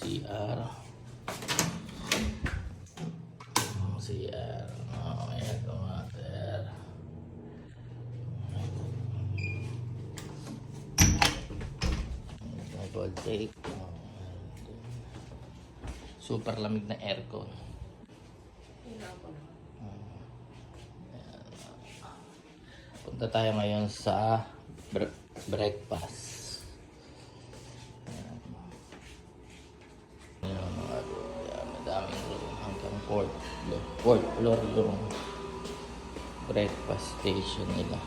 CR. CR. Oh, ayan, water. Gold tape. Super lamig na aircon. Punta tayo ngayon sa breakfast. Ayan, mga room. Madaming room hanggang fourth floor yung breakfast station nila.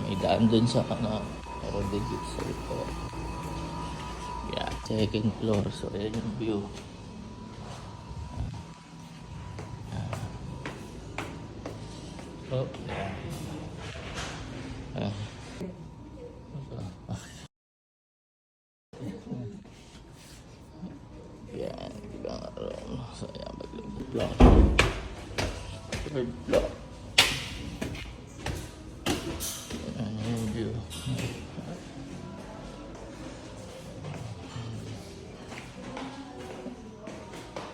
May daan dun sa meron din dito sa likod. Yeah, second floor. So ayan yung view. Oh, yeah. Yan, ibang room. So ayan, mag-vlog. Third floor. Ayan yung view.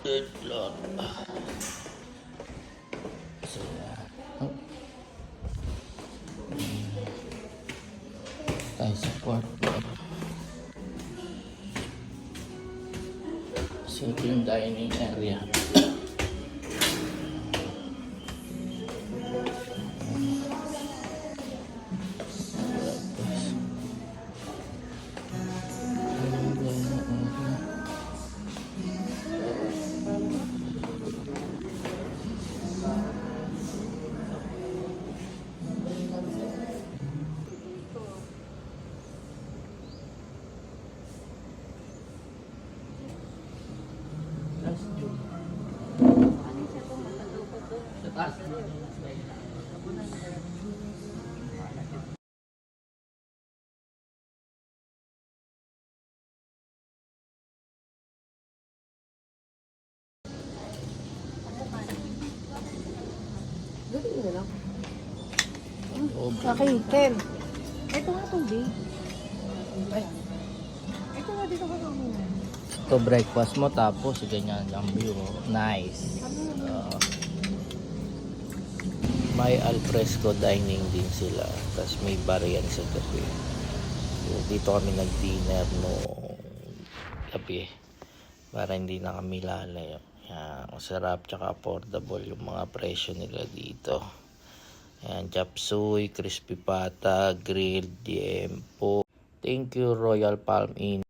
Third floor. So yeah. Tayo sa fourth floor. So ito yung dining area. Okay, Ken. Ito nga tubig. Ay. Ito nga dito ka naman. Ito breakfast mo tapos ganyan ang view. Nice. May alfresco dining din sila. Tapos may bar yan sa gabi. So, dito kami nag-dinner no gabi. Para hindi na kami lalayo. Yan, masarap tsaka affordable yung mga presyo nila dito. Ayan, chop suey, crispy pata, grilled, diempo. Thank you, Royal Palm Inn.